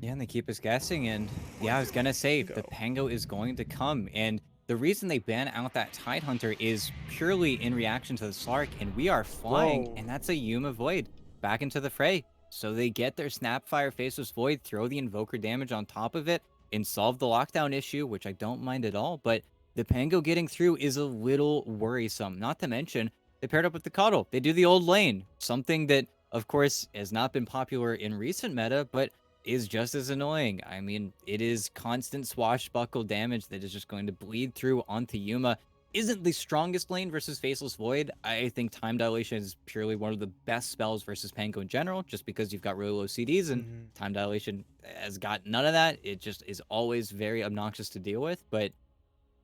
Yeah, and they keep us guessing. And yeah, I was gonna say the Go. Pango is going to come. And the reason they ban out that Tidehunter is purely in reaction to the Slark, and we are flying, Whoa. and that's a Yuma Void back into the fray. So they get their Snapfire Faceless Void, throw the Invoker damage on top of it, and solve the lockdown issue, which I don't mind at all. But the Pango getting through is a little worrisome. Not to mention, they paired up with the Cuddle. They do the old lane, something that, of course, has not been popular in recent meta, but is just as annoying. I mean, it is constant swashbuckle damage that is just going to bleed through onto Yuma. Isn't the strongest lane versus Faceless Void. I think Time Dilation is purely one of the best spells versus Pango in general, just because you've got really low CDs and Mhm. Time Dilation has got none of that. It just is always very obnoxious to deal with. But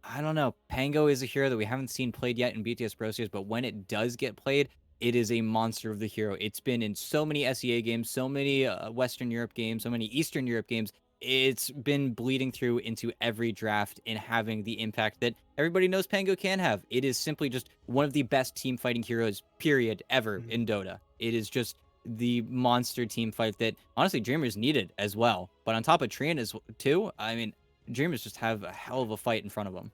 I don't know. Pango is a hero that we haven't seen played yet in BTS Pro Series, but when it does get played, it is a monster of the hero. It's been in so many SEA games, so many Western Europe games, so many Eastern Europe games. It's been bleeding through into every draft and having the impact that everybody knows Pango can have. It is simply just one of the best team fighting heroes, period, ever Mhm. in Dota. It is just the monster team fight that honestly Dreamers needed as well. But on top of Trian as too, I mean, Dreamers just have a hell of a fight in front of them.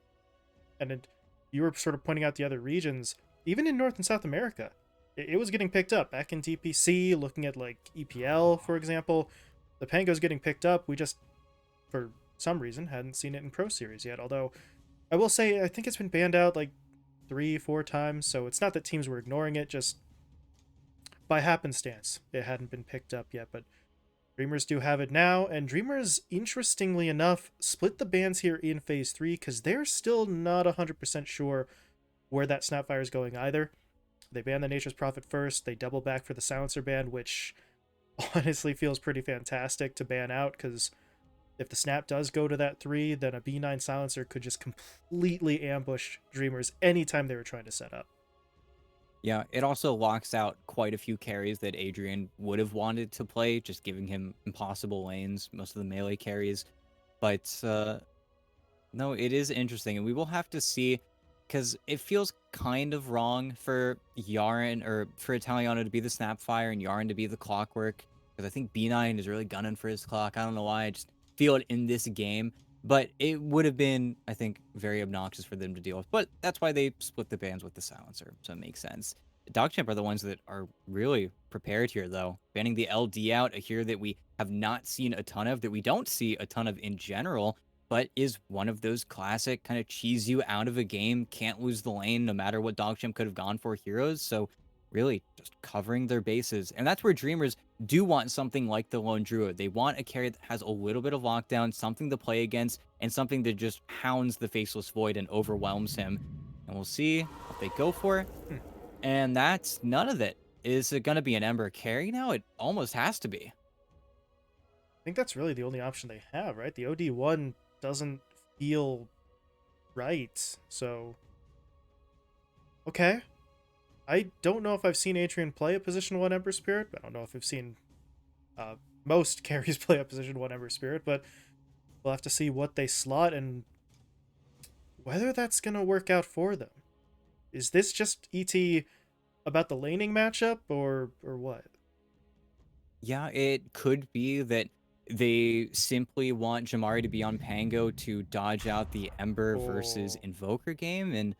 And you were sort of pointing out the other regions, even in North and South America. It was getting picked up back in DPC, looking at like EPL, for example. The Pango's getting picked up. We just, for some reason, hadn't seen it in Pro Series yet. Although, I will say, I think it's been banned out like 3, 4 times. So it's not that teams were ignoring it, just by happenstance, it hadn't been picked up yet. But Dreamers do have it now, and Dreamers, interestingly enough, split the bans here in Phase 3 because they're still not 100% sure where that Snapfire is going either. They ban the Nature's Prophet first, they double back for the Silencer ban, which honestly feels pretty fantastic to ban out because if the Snap does go to that 3, then a B9 Silencer could just completely ambush Dreamers anytime they were trying to set up. Yeah, it also locks out quite a few carries that Adrian would have wanted to play, just giving him impossible lanes, most of the melee carries. But no, it is interesting, and we will have to see because it feels kind of wrong for Yaren or for Italiano to be the Snapfire and Yaren to be the Clockwork. Because I think B9 is really gunning for his clock. I don't know why. I just feel it in this game. But it would have been, I think, very obnoxious for them to deal with. But that's why they split the bans with the silencer. So it makes sense. DogChamp are the ones that are really prepared here, though. Banning the LD out, a hero that we have not seen a ton of, that we don't see a ton of in general, but is one of those classic kind of cheese you out of a game, can't lose the lane no matter what DogChamp could have gone for heroes. So really just covering their bases. And that's where Dreamers do want something like the Lone Druid. They want a carry that has a little bit of lockdown, something to play against, and something that just hounds the Faceless Void and overwhelms him. And we'll see what they go for. Hmm. And that's none of it. Is it going to be an Ember carry now? It almost has to be. I think that's really the only option they have, right? The OD1 doesn't feel right, so okay. I don't know if I've seen Adrian play a position 1 Ember Spirit. I don't know if I've seen uh, most carries play a position 1 Ember Spirit, but we'll have to see what they slot and whether that's going to work out for them. Is this just ET about the laning matchup or what? Yeah, it could be that they simply want Jamari to be on Pango to dodge out the Ember versus Oh, Invoker game. And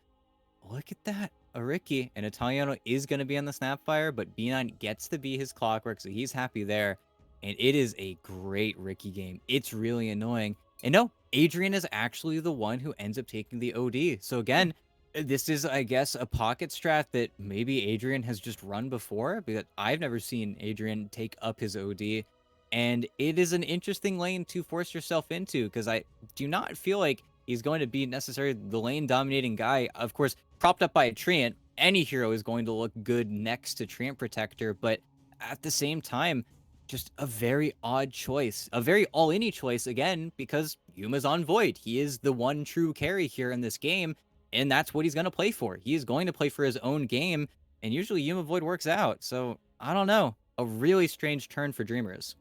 look at that. A Ricky and Italiano is going to be on the Snapfire, but B9 gets to be his Clockwork, so he's happy there. And it is a great Ricky game. It's really annoying. And no, Adrian is actually the one who ends up taking the OD. So hmm. again, this is, I guess, a pocket strat that maybe Adrian has just run before, but I've never seen Adrian take up his OD. And it is an interesting lane to force yourself into because I do not feel like he's going to be necessarily the lane dominating guy. Of course, propped up by a Treant, any hero is going to look good next to Treant Protector, but at the same time, just a very odd choice. A very all-any choice, again, because Yuma's on Void. He is the one true carry here in this game, and that's what he's going to play for. He is going to play for his own game, and usually Yuma Void works out. So, I don't know. A really strange turn for Dreamers.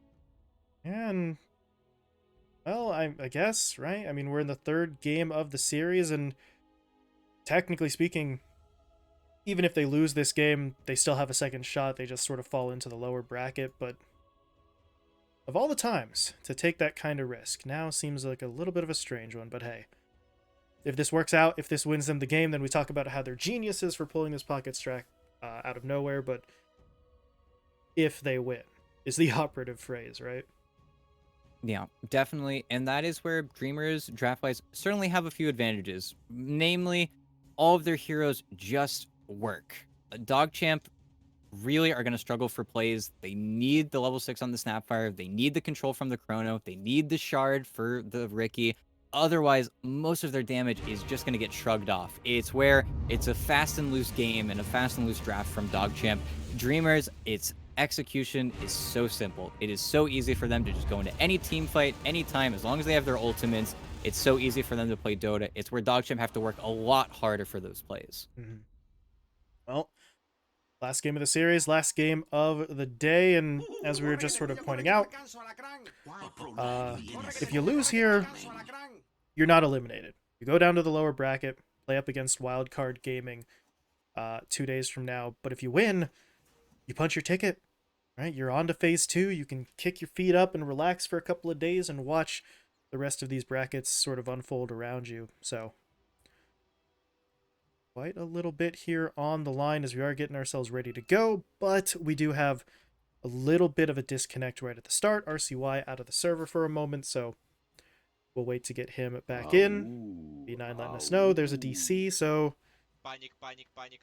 And well, I guess right. I mean, we're in the third game of the series, and technically speaking, even if they lose this game, they still have a second shot. They just sort of fall into the lower bracket, but of all the times to take that kind of risk, now seems like a little bit of a strange one, but hey. If this works out, if this wins them the game, then we talk about how they're geniuses for pulling this pocket strat out of nowhere, but if they win is the operative phrase, right? Yeah, definitely. And that is where Dreamers draft-wise certainly have a few advantages. Namely, all of their heroes just work. DogChamp really are going to struggle for plays. They need the level 6 on the Snapfire. They need the control from the Chrono. They need the Shard for the Ricky. Otherwise, most of their damage is just going to get shrugged off. It's where it's a fast and loose game and a fast and loose draft from DogChamp. Dreamers, its execution is so simple. It is so easy for them to just go into any team fight, anytime, as long as they have their ultimates. It's so easy for them to play Dota. It's where DogChamp have to work a lot harder for those plays. Mm-hmm. Well, last game of the series, last game of the day, and as we were just sort of pointing out, if you lose here, you're not eliminated. You go down to the lower bracket, play up against Wildcard Gaming 2 days from now, but if you win, you punch your ticket, right? You're on to phase 2. You can kick your feet up and relax for a couple of days and watch the rest of these brackets sort of unfold around you. So quite a little bit here on the line as we are getting ourselves ready to go, but we do have a little bit of a disconnect right at the start. RCY out of the server for a moment, so we'll wait to get him back in. B9 letting us know there's a DC, so Panic, panic, panic.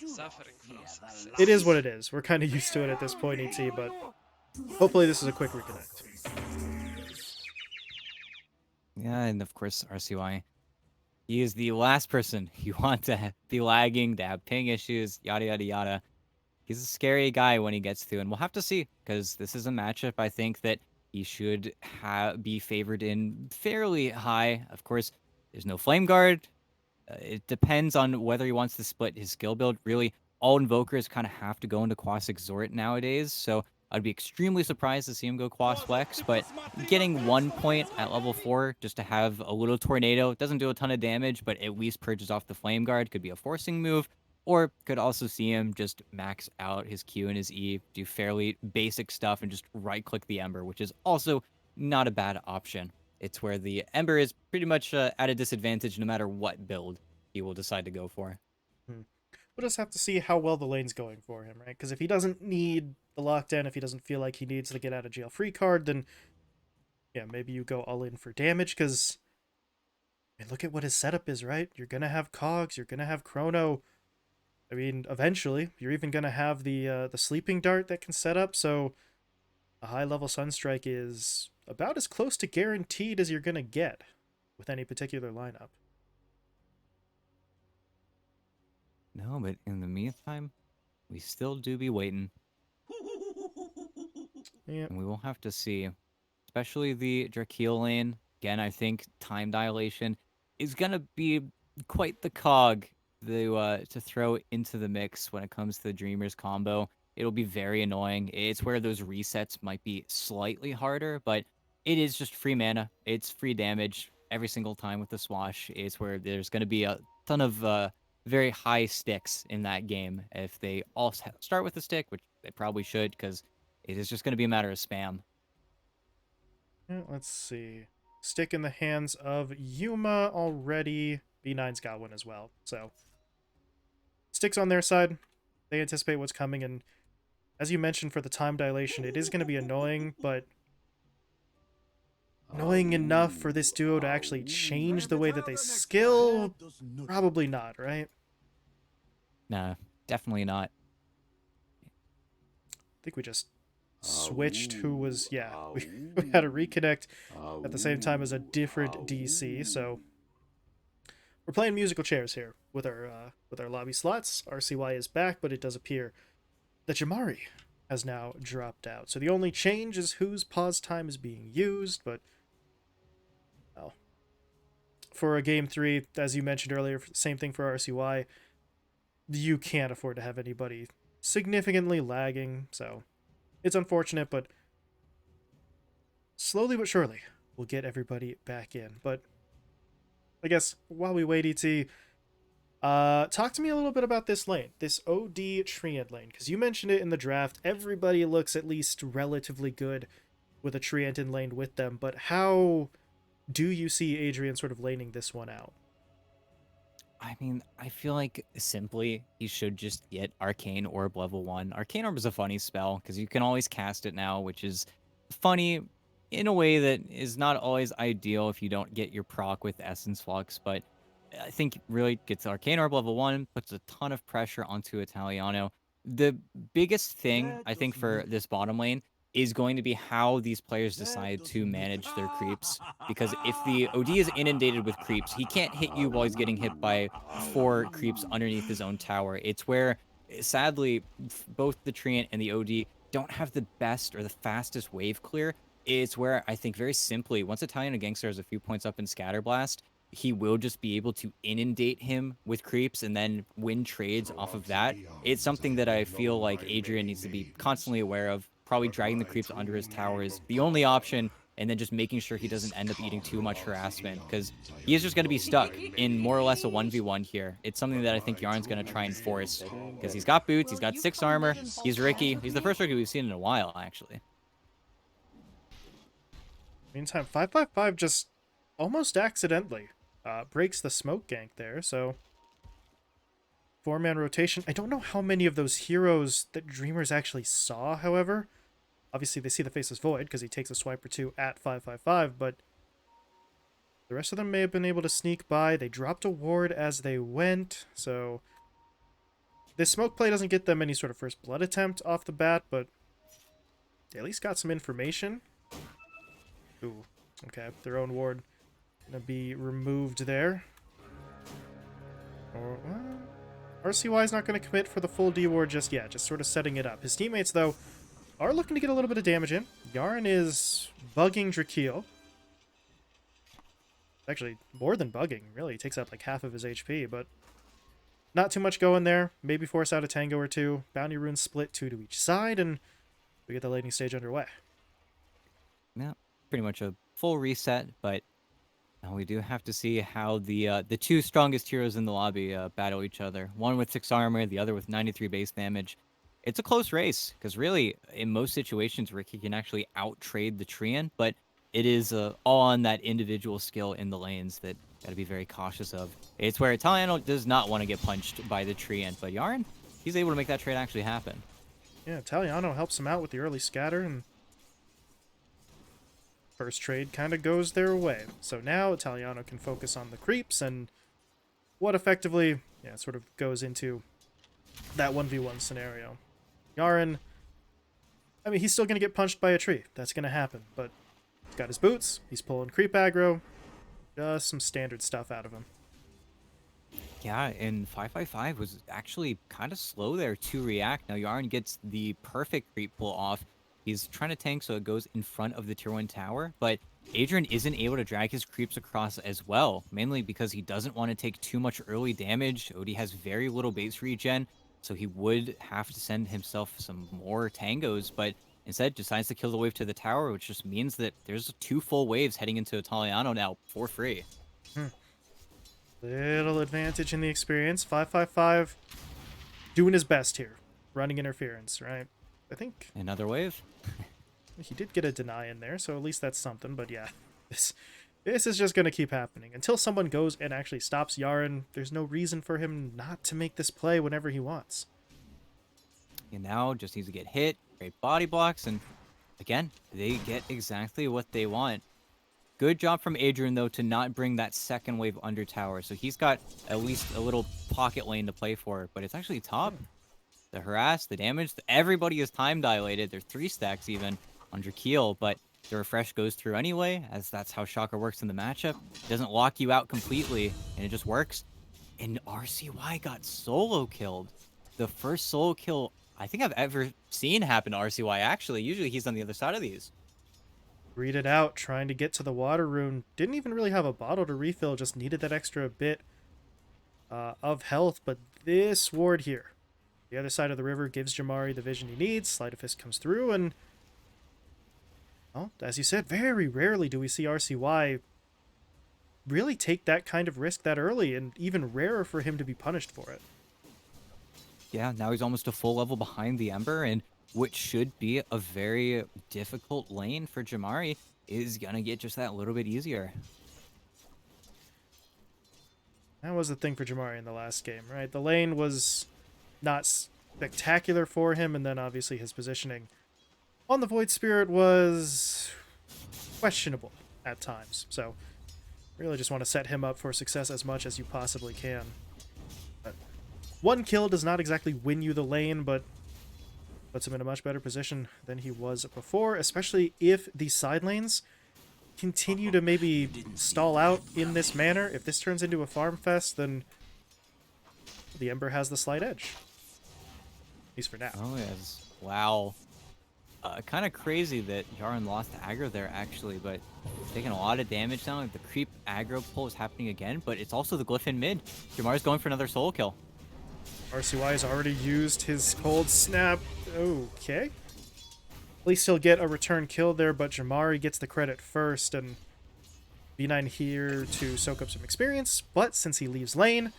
Suffering from success. it is what it is. We're kind of used to it at this point, ET, but hopefully this is a quick reconnect. Yeah, and of course, RCY. He is the last person you want to be lagging, to have ping issues, yada, yada, yada. He's a scary guy when he gets through, and we'll have to see, because this is a matchup I think that he should be favored in fairly high. Of course, there's no Flame Guard. It depends on whether he wants to split his skill build. Really, all Invokers kind of have to go into Quas Exhort nowadays, so I'd be extremely surprised to see him go Quas Flex, but getting 1 point at level 4 just to have a little Tornado doesn't do a ton of damage, but at least purges off the Flame Guard could be a forcing move, or could also see him just max out his Q and his E, do fairly basic stuff, and just right-click the Ember, which is also not a bad option. It's where the Ember is pretty much at a disadvantage no matter what build he will decide to go for. We'll just have to see how well the lane's going for him, right? Because if he doesn't need the lockdown, if he doesn't feel like he needs the get out of jail free card, then yeah, maybe you go all in for damage. Because I mean, look at what his setup is, right? You're gonna have Cogs, you're gonna have Chrono. I mean, eventually, you're even gonna have the sleeping dart that can set up. So a high level Sunstrike is about as close to guaranteed as you're gonna get with any particular lineup. No, but in the meantime, we still do be waiting. Yeah. And we will have to see. Especially the Drakeel lane. Again, I think time dilation is going to be quite the cog to throw into the mix when it comes to the Dreamers combo. It'll be very annoying. It's where those resets might be slightly harder, but it is just free mana. It's free damage every single time with the swash. It's where there's going to be a ton of very high sticks in that game if they all start with a stick, which they probably should, because it is just going to be a matter of spam. Yeah, let's see. Stick in the hands of Yuma already. B9's got one as well. So sticks on their side. They anticipate what's coming, and as you mentioned for the time dilation, it is going to be annoying, but annoying enough for this duo to actually change the way that they skill? Probably not, right? Nah, definitely not. I think we just switched who was, yeah, we had a reconnect at the same time as a different DC, so we're playing musical chairs here with our lobby slots. RCY is back, but it does appear that Jamari has now dropped out. So the only change is whose pause time is being used, but well, for a game 3, as you mentioned earlier, same thing for RCY, you can't afford to have anybody significantly lagging, so it's unfortunate, but slowly but surely we'll get everybody back in. But I guess while we wait, ET, talk to me a little bit about this lane, this OD Triad lane, because you mentioned it in the draft. Everybody looks at least relatively good with a Treant in lane with them, but how do you see Adrian sort of laning this one out? I mean, I feel like simply he should just get Arcane Orb level 1. Arcane Orb is a funny spell because you can always cast it now, which is funny in a way that is not always ideal if you don't get your proc with Essence Flux, but I think really gets Arcane Orb level 1, puts a ton of pressure onto Italiano. The biggest thing, I think, for this bottom lane is going to be how these players decide to manage their creeps. Because if the OD is inundated with creeps, he can't hit you while he's getting hit by 4 creeps underneath his own tower. It's where, sadly, both the Treant and the OD don't have the best or the fastest wave clear. It's where I think very simply, once Italiano Gangster has a few points up in Scatterblast, he will just be able to inundate him with creeps and then win trades off of that. It's something that I feel like Adrian needs to be constantly aware of. Probably dragging the creeps under his tower is the only option, and then just making sure he doesn't end up eating too much harassment, because he is just going to be stuck in more or less a 1v1 here. It's something that I think Yarn's going to try and force, because he's got boots, he's got 6 armor, he's Ricky. He's the first Ricky we've seen in a while, actually. Meantime, 555 just almost accidentally breaks the smoke gank there, so 4-man rotation. I don't know how many of those heroes that Dreamers actually saw, however. Obviously, they see the Faceless Void because he takes a swipe or two at 555, but the rest of them may have been able to sneak by. They dropped a ward as they went, so this smoke play doesn't get them any sort of first blood attempt off the bat, but they at least got some information. Ooh, okay, their own ward gonna be removed there. Or, RCY is not going to commit for the full D ward just yet, just sort of setting it up. His teammates, though, are looking to get a little bit of damage in. Yarn is bugging Drakeel. Actually, more than bugging, really. He takes out like half of his HP, but not too much going there. Maybe force out a Tango or two. Bounty runes split 2 to each side, and we get the laning stage underway. Yeah, pretty much a full reset, but we do have to see how the 2 strongest heroes in the lobby battle each other. One with 6 armor, the other with 93 base damage. It's a close race, because really, in most situations, Ricky can actually out-trade the Treant, but it is all on that individual skill in the lanes that got to be very cautious of. It's where Italiano does not want to get punched by the Treant, but Yarn, he's able to make that trade actually happen. Yeah, Italiano helps him out with the early scatter, and first trade kind of goes their way. So now Italiano can focus on the creeps and what effectively, yeah, sort of goes into that 1v1 scenario. Yaren, I mean, he's still going to get punched by a tree. That's going to happen, but he's got his boots, he's pulling creep aggro, just some standard stuff out of him. Yeah, and 555 was actually kind of slow there to react. Now Yarn gets the perfect creep pull off. He's trying to tank so it goes in front of the tier 1 tower, but Adrian isn't able to drag his creeps across as well, mainly because he doesn't want to take too much early damage. Odie has very little base regen, so he would have to send himself some more tangos, but instead decides to kill the wave to the tower, which just means that there's 2 full waves heading into Italiano now for free. Little advantage in the experience. 555 doing his best here, running interference, right? I think Another wave? he did get a deny in there, so at least that's something. But yeah, this is just going to keep happening. Until someone goes and actually stops Yaren, there's no reason for him not to make this play whenever he wants. And now just needs to get hit, great body blocks, and again, they get exactly what they want. Good job from Adrian, though, to not bring that second wave under tower. So he's got at least a little pocket lane to play for, but it's actually top. The harass, the damage, everybody is time dilated. They're 3 stacks even under Keel, but the refresh goes through anyway, as that's how Shocker works in the matchup. It doesn't lock you out completely, and it just works. And RCY got solo killed. The first solo kill I think I've ever seen happen to RCY, actually. Usually he's on the other side of these. Read it out, trying to get to the water rune. Didn't even really have a bottle to refill, just needed that extra bit of health. But this ward here, the other side of the river, gives Jamari the vision he needs. Sleight of Fist comes through, and well, as you said, very rarely do we see RCY really take that kind of risk that early, and even rarer for him to be punished for it. Yeah, now he's almost a full level behind the Ember, and which should be a very difficult lane for Jamari, is gonna get just that little bit easier. That was the thing for Jamari in the last game, right? The lane was not spectacular for him, and then obviously his positioning on the Void Spirit was questionable at times. So really just want to set him up for success as much as you possibly can. But one kill does not exactly win you the lane, but puts him in a much better position than he was before, especially if these side lanes continue to maybe stall out in this manner. If this turns into a farm fest, then the Ember has the slight edge. At least for now. Oh, yes. Wow. Kind of crazy that Yaren lost aggro there, actually, but taking a lot of damage now. The creep aggro pull is happening again, but it's also the glyph in mid. Jamar's going for another solo kill. RCY has already used his cold snap. Okay. At least he'll get a return kill there, but Jamari gets the credit first, and B9 here to soak up some experience, but since he leaves lane,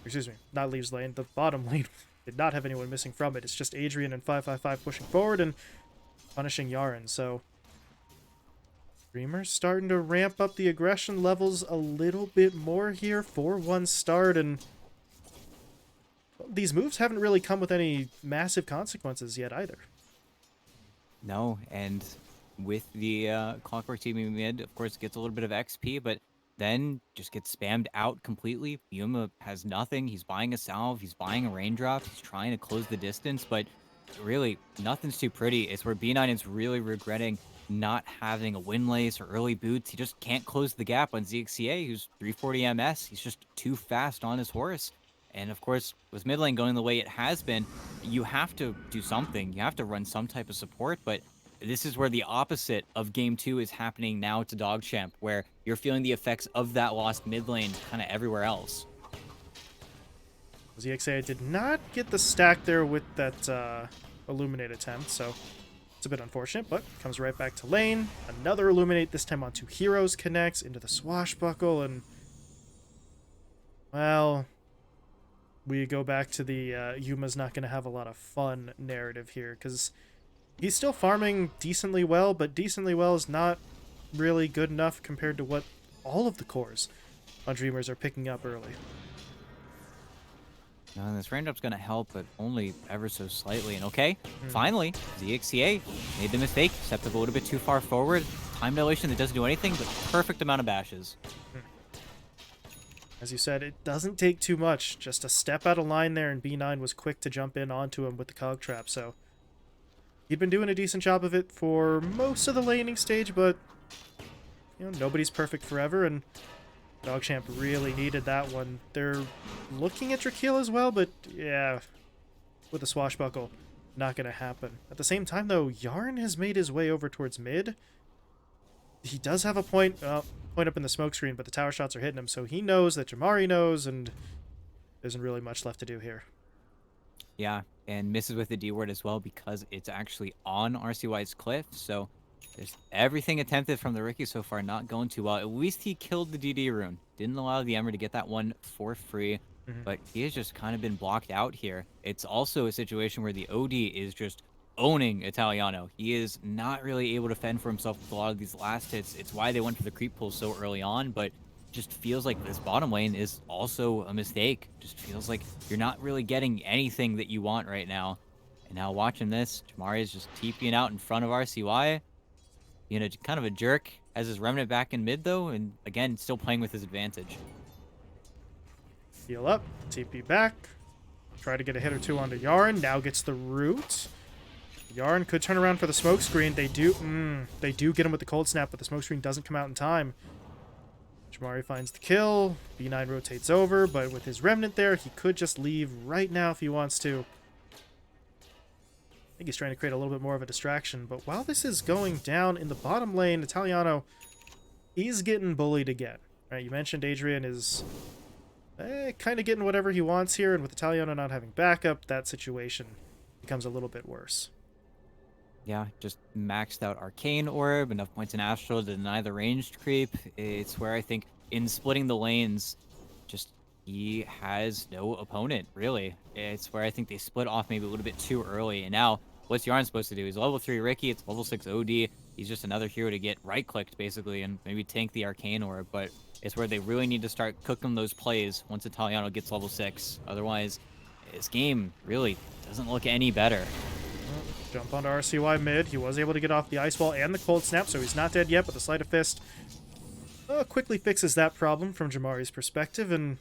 excuse me, not leaves lane, the bottom lane did not have anyone missing from it. It's just Adrian and 555 pushing forward and punishing Yaren, so Dreamer's starting to ramp up the aggression levels a little bit more here. 4-1 start, and these moves haven't really come with any massive consequences yet either. No, and with the Clockwork teaming mid, of course, gets a little bit of XP, but then just gets spammed out completely. Yuma has nothing. He's buying a salve. He's buying a raindrop. He's trying to close the distance, but really, nothing's too pretty. It's where B9 is really regretting not having a windlace or early boots. He just can't close the gap on ZXCA, who's 340 MS. He's just too fast on his horse. And of course, with mid lane going the way it has been, you have to do something. You have to run some type of support, but this is where the opposite of Game 2 is happening now to DogChamp, where you're feeling the effects of that lost mid lane kind of everywhere else. ZXA did not get the stack there with that Illuminate attempt, so it's a bit unfortunate, but comes right back to lane. Another Illuminate, this time on 2 heroes, connects into the Swashbuckle, and, well, we go back to the Yuma's not going to have a lot of fun narrative here, because he's still farming decently well, but decently well is not really good enough compared to what all of the cores on Dreamers are picking up early. Now, this raindrop's going to help, but only ever so slightly. And okay, finally, ZXCA made the mistake, stepped a little bit too far forward. Time dilation that doesn't do anything, but perfect amount of bashes. As you said, it doesn't take too much. Just a step out of line there, and B9 was quick to jump in onto him with the cog trap, so he'd been doing a decent job of it for most of the laning stage, but you know, nobody's perfect forever, and DogChamp really needed that one. They're looking at Drakeel as well, but yeah, with the Swashbuckle, not going to happen. At the same time, though, Yaren has made his way over towards mid. He does have a point up in the smoke screen, but the tower shots are hitting him, so he knows that Jamari knows, and there isn't really much left to do here. Yeah, and misses with the D word as well because it's actually on RCY's cliff, so there's everything attempted from the Ricky so far not going too well. At least he killed the DD rune. Didn't allow the Ember to get that one for free, but he has just kind of been blocked out here. It's also a situation where the OD is just owning Italiano. He is not really able to fend for himself with a lot of these last hits. It's why they went for the creep pull so early on, but just feels like this bottom lane is also a mistake. Just feels like you're not really getting anything that you want right now. And now watching this, Jamari is just TPing out in front of RCY. You know, kind of a jerk. Has his remnant back in mid though, and again, still playing with his advantage. Heal up, TP back. Try to get a hit or two onto Yaren. Now gets the root. Yaren could turn around for the smoke screen. They do get him with the cold snap, but the smoke screen doesn't come out in time. Jamari finds the kill. B9 rotates over, but with his remnant there, he could just leave right now if he wants to. I think he's trying to create a little bit more of a distraction, but while this is going down in the bottom lane, Italiano is getting bullied again. Right, you mentioned Adrian is kind of getting whatever he wants here, and with Italiano not having backup, that situation becomes a little bit worse. Yeah, just maxed out Arcane Orb, enough points in Astral to deny the ranged creep. It's where I think in splitting the lanes, just he has no opponent, really. It's where I think they split off maybe a little bit too early. And now, what's Yarn supposed to do? He's level 3 Ricky, it's level 6 OD. He's just another hero to get right-clicked, basically, and maybe tank the Arcane Orb. But it's where they really need to start cooking those plays once Italiano gets level 6. Otherwise, this game really doesn't look any better. Jump onto RCY mid. He was able to get off the Ice Wall and the Cold Snap, so he's not dead yet, but the Sleight of Fist quickly fixes that problem from Jamari's perspective. And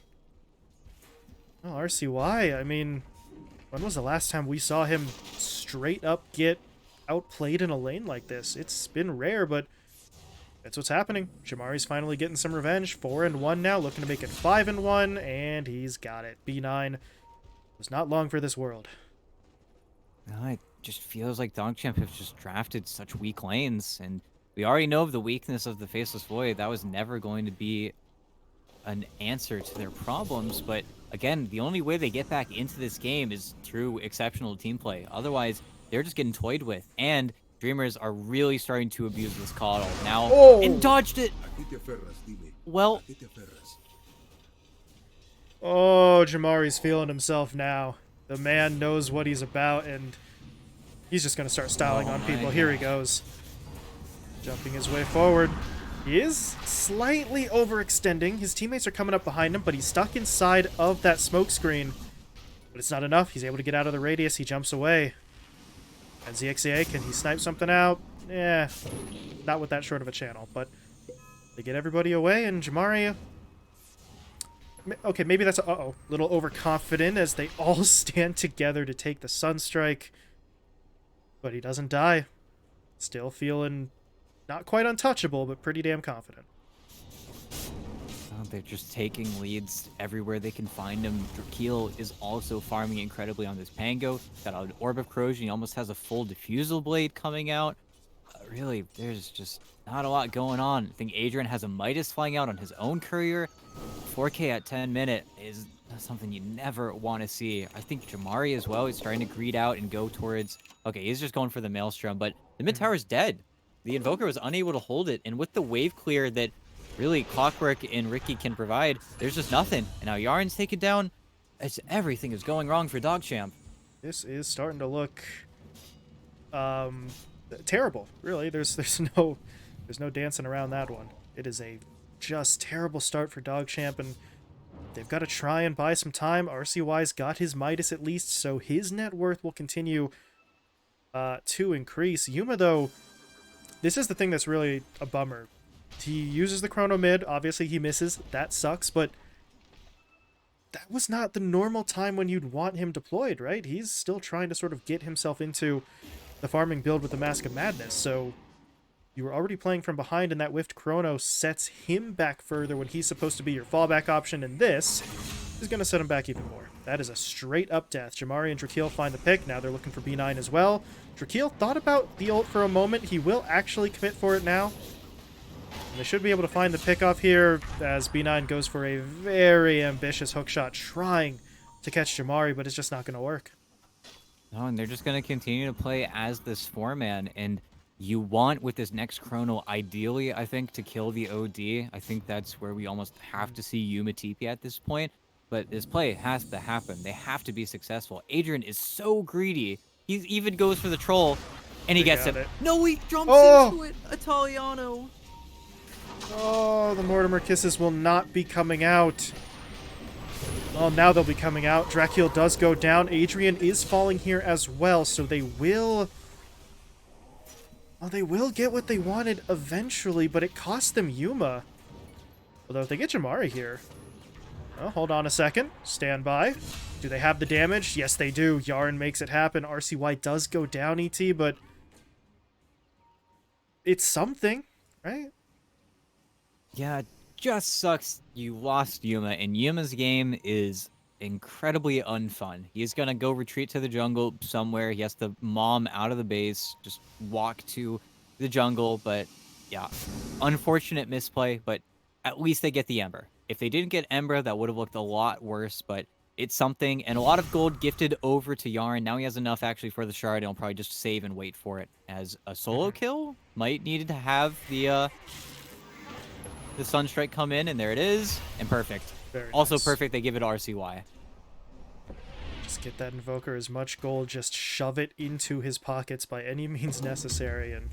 RCY, I mean, when was the last time we saw him straight up get outplayed in a lane like this? It's been rare, but that's what's happening. Jamari's finally getting some revenge. 4-1 now, looking to make it 5-1, and he's got it. B9 was not long for this world. No, it just feels like DogChamp have just drafted such weak lanes, and we already know of the weakness of the Faceless Void. That was never going to be an answer to their problems, but again, the only way they get back into this game is through exceptional team play. Otherwise, they're just getting toyed with, and Dreamers are really starting to abuse this coddle now. And dodged it. Well, Jamari's feeling himself now. The man knows what he's about, and he's just going to start styling on people. Here he goes. Jumping his way forward. He is slightly overextending. His teammates are coming up behind him, but he's stuck inside of that smoke screen. But it's not enough. He's able to get out of the radius. He jumps away. And ZXA, can he snipe something out? Yeah, not with that short of a channel, but they get everybody away, and Jamari... Okay, maybe that's a little overconfident as they all stand together to take the Sunstrike. But he doesn't die. Still feeling not quite untouchable, but pretty damn confident. They're just taking leads everywhere they can find him. Drakeel is also farming incredibly on this Pango. Got an Orb of Corrosion. He almost has a full Diffusal Blade coming out. Really, there's just not a lot going on. I think Adrian has a Midas flying out on his own courier. 4K at 10 minute is something you never want to see. I think Jamari as well is trying to greed out and go towards... Okay, he's just going for the Maelstrom, but the mid tower is dead. The Invoker was unable to hold it, and with the wave clear that really Clockwork and Ricky can provide, there's just nothing. And now Yarn's taken down. Everything is going wrong for DogChamp. This is starting to look terrible, really. There's no dancing around that one. It is a just terrible start for DogChamp, and they've got to try and buy some time. RCY's got his Midas at least, so his net worth will continue to increase. Yuma, though, this is the thing that's really a bummer. He uses the Chrono mid. Obviously, he misses. That sucks, but that was not the normal time when you'd want him deployed, right? He's still trying to sort of get himself into the farming build with the Mask of Madness, so you were already playing from behind, and that Whiffed Chrono sets him back further when he's supposed to be your fallback option, and this is going to set him back even more. That is a straight-up death. Jamari and Drakeel find the pick. Now they're looking for B9 as well. Drakeel thought about the ult for a moment. He will actually commit for it now. And they should be able to find the pick off here as B9 goes for a very ambitious hookshot, trying to catch Jamari, but it's just not going to work. No, and they're just going to continue to play as this 4-man, and you want, with this next Chrono, ideally, I think, to kill the OD. I think that's where we almost have to see Yuma TP at this point. But this play has to happen. They have to be successful. Adrian is so greedy. He even goes for the troll, and he gets it. No, he jumps into it. Italiano. Oh, the Mortimer Kisses will not be coming out. Well, now they'll be coming out. Drakeel does go down. Adrian is falling here as well, so they will... Well, they will get what they wanted eventually, but it cost them Yuma. Although if they get Jamari here... Oh, hold on a second. Stand by. Do they have the damage? Yes, they do. Yarn makes it happen. RCY does go down, ET, but... It's something, right? Yeah, it just sucks you lost Yuma, and Yuma's game is incredibly unfun. He's going to go retreat to the jungle somewhere. He has to mom out of the base, just walk to the jungle, but yeah, unfortunate misplay, but at least they get the Ember. If they didn't get Ember, that would have looked a lot worse, but it's something, and a lot of gold gifted over to Yarn. Now he has enough actually for the shard, and he'll probably just save and wait for it. As a solo kill, might needed to have the Sunstrike come in, and there it is, and perfect. Very Also nice. perfect, they give it RCY. Just get that Invoker as much gold, just shove it into his pockets by any means necessary, and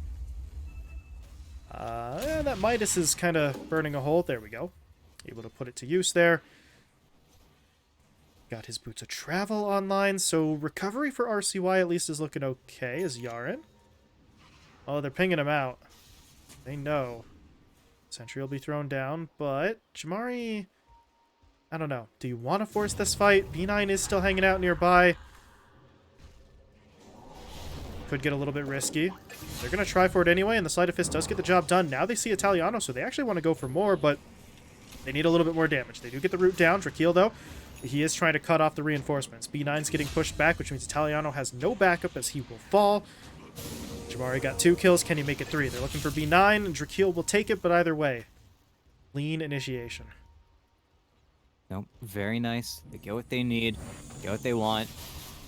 yeah, that Midas is kind of burning a hole. There we go. Able to put it to use there. Got his Boots of Travel online, so recovery for RCY at least is looking okay as Yaren. Oh, they're pinging him out. They know. Sentry will be thrown down, but Jamari, I don't know. Do you want to force this fight? B9 is still hanging out nearby. Could get a little bit risky. They're going to try for it anyway, and the Sleight of Fist does get the job done. Now they see Italiano, so they actually want to go for more, but they need a little bit more damage. They do get the root down. Drakeel, though, he is trying to cut off the reinforcements. B9's getting pushed back, which means Italiano has no backup as he will fall. Jamari got 2 kills. Can he make it 3? They're looking for B9, and Drakeel will take it, but either way, clean initiation. Nope, very nice. They get what they need, get what they want,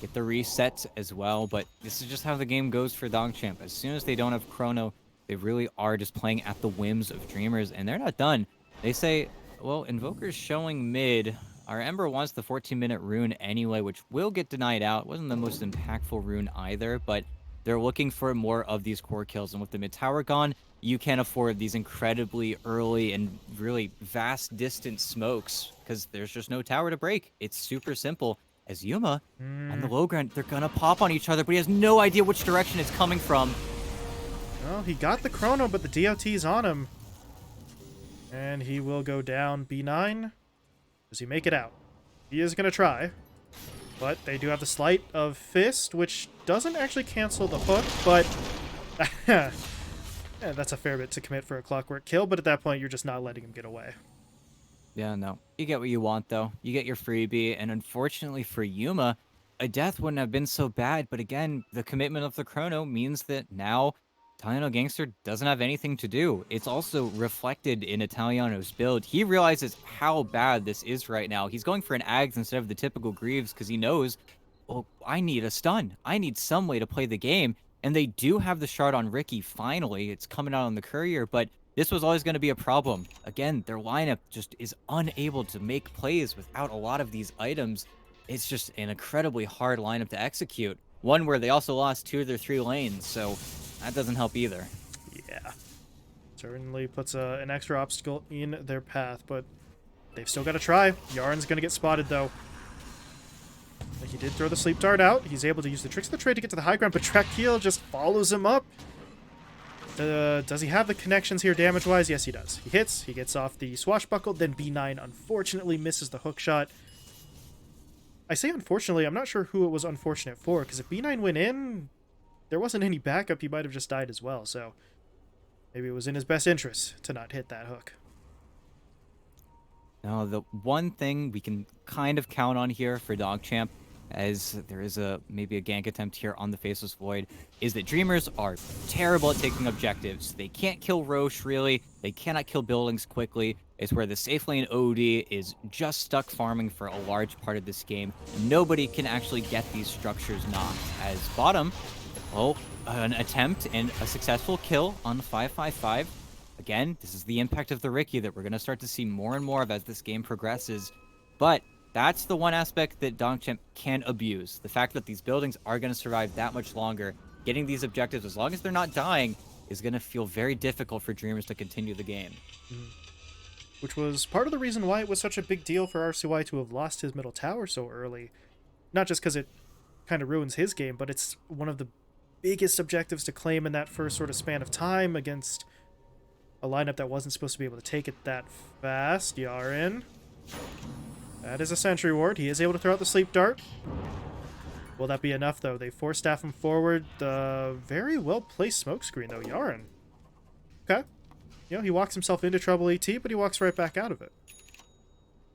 get the resets as well, but this is just how the game goes for DogChamp. As soon as they don't have Chrono, they really are just playing at the whims of Dreamers, and they're not done. They say, well, Invoker's showing mid. Our Ember wants the 14-minute rune anyway, which will get denied out. It wasn't the most impactful rune either, but they're looking for more of these core kills, and with the mid tower gone, you can't afford these incredibly early and really vast distance smokes because there's just no tower to break. It's super simple. As Yuma, on the low ground, they're gonna pop on each other, but he has no idea which direction it's coming from. Well, he got the Chrono, but the DOT's on him. And he will go down. B9. Does he make it out? He is going to try. But they do have the Sleight of Fist, which doesn't actually cancel the hook, but yeah, that's a fair bit to commit for a clockwork kill, but at that point, you're just not letting him get away. Yeah, no. You get what you want, though. You get your freebie, and unfortunately for Yuma, a death wouldn't have been so bad, but again, the commitment of the Chrono means that now Italiano Gangster doesn't have anything to do. It's also reflected in Italiano's build. He realizes how bad this is right now. He's going for an Ags instead of the typical Greaves because he knows, well, I need a stun. I need some way to play the game. And they do have the shard on Ricky, finally. It's coming out on the Courier, but this was always going to be a problem. Again, their lineup just is unable to make plays without a lot of these items. It's just an incredibly hard lineup to execute. One where they also lost 2 of their 3 lanes, so that doesn't help either. Yeah. Certainly puts an extra obstacle in their path, but they've still got to try. Yaren's going to get spotted, though. He did throw the sleep dart out. He's able to use the tricks of the trade to get to the high ground, but Drakeel just follows him up. Does he have the connections here damage-wise? Yes, he does. He hits. He gets off the swashbuckle. Then B9 unfortunately misses the hook shot. I say unfortunately. I'm not sure who it was unfortunate for, because if B9 went in, there wasn't any backup. He might have just died as well, so maybe it was in his best interest to not hit that hook. Now, the one thing we can kind of count on here for DogChamp, as there is maybe a gank attempt here on the Faceless Void, is that Dreamers are terrible at taking objectives. They can't kill Roche, really. They cannot kill buildings quickly. It's where the safe lane OD is just stuck farming for a large part of this game. Nobody can actually get these structures knocked. As bottom, well, an attempt and a successful kill on the 555. Again, this is the impact of the Ricky that we're going to start to see more and more of as this game progresses. But that's the one aspect that DogChamp can abuse. The fact that these buildings are going to survive that much longer. Getting these objectives, as long as they're not dying, is going to feel very difficult for Dreamers to continue the game. Which was part of the reason why it was such a big deal for RCY to have lost his middle tower so early. Not just because it kind of ruins his game, but it's one of the biggest objectives to claim in that first sort of span of time against a lineup that wasn't supposed to be able to take it that fast. Yaren. That is a sentry ward. He is able to throw out the sleep dart. Will that be enough, though? They force staff him forward. Very well-placed smokescreen, though. Yaren. Okay. You know, he walks himself into trouble ET, but he walks right back out of it.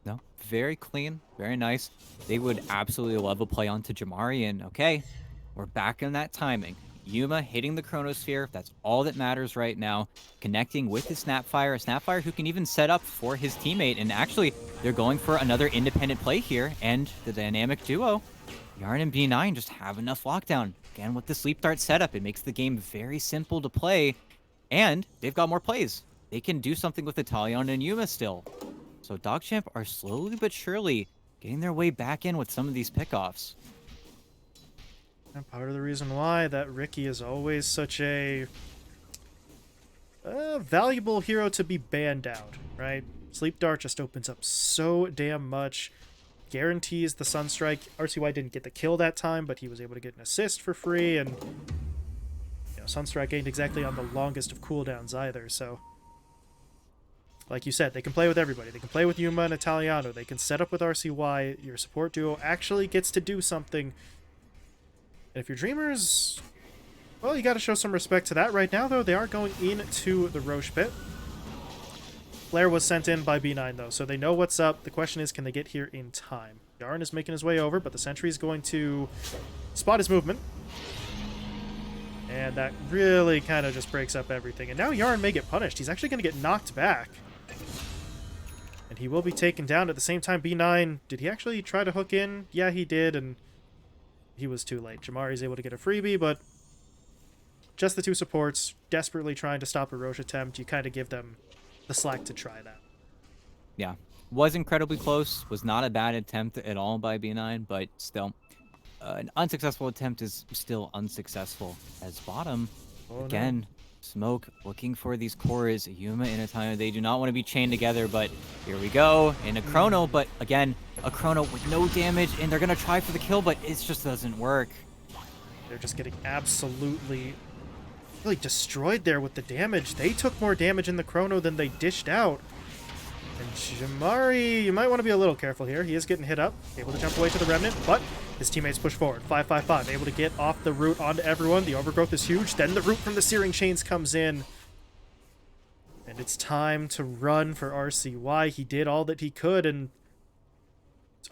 No, very clean, very nice. They would absolutely love a play onto Jamari, and okay, we're back in that timing. Yuma hitting the Chronosphere, that's all that matters right now. Connecting with his Snapfire, a Snapfire who can even set up for his teammate, and actually, they're going for another independent play here, and the dynamic duo, Yarn and B9, just have enough lockdown. Again, with the Sleep Dart setup, it makes the game very simple to play, and they've got more plays. They can do something with Italiano and Yuma still. So DogChamp are slowly but surely getting their way back in with some of these pickoffs. And part of the reason why that Ricky is always such a valuable hero to be banned out, right? Sleep Dart just opens up so damn much. Guarantees the Sunstrike. RCY didn't get the kill that time, but he was able to get an assist for free, and Sunstrike ain't exactly on the longest of cooldowns either, so like you said, they can play with everybody. They can play with Yuma and Italiano. They can set up with RCY. Your support duo actually gets to do something. And if you're Dreamers, well, you got to show some respect to that. Right now, though, they are going into the Roche pit. Flare was sent in by B9, though, so they know what's up. The question is, can they get here in time? Yarn is making his way over, but the Sentry is going to spot his movement. And that really kind of just breaks up everything. And now Yarn may get punished. He's actually going to get knocked back. And he will be taken down. At the same time, B9, did he actually try to hook in? Yeah, he did, and he was too late. Jamari's able to get a freebie, but just the two supports desperately trying to stop a Roche attempt. You kind of give them the slack to try that. Yeah, was incredibly close. Was not a bad attempt at all by B9, but still, an unsuccessful attempt is still unsuccessful. As bottom, again, Smoke looking for these cores. Yuma and Italiano, they do not want to be chained together, but here we go. In a Chrono, but again, a Chrono with no damage, and they're going to try for the kill, but it just doesn't work. They're just getting absolutely really destroyed there with the damage. They took more damage in the Chrono than they dished out. And Jamari, you might want to be a little careful here. He is getting hit up, able to jump away to the Remnant, but his teammates push forward. 5-5-5, able to get off the root onto everyone. The overgrowth is huge. Then the root from the Searing Chains comes in. And it's time to run for RCY. He did all that he could, and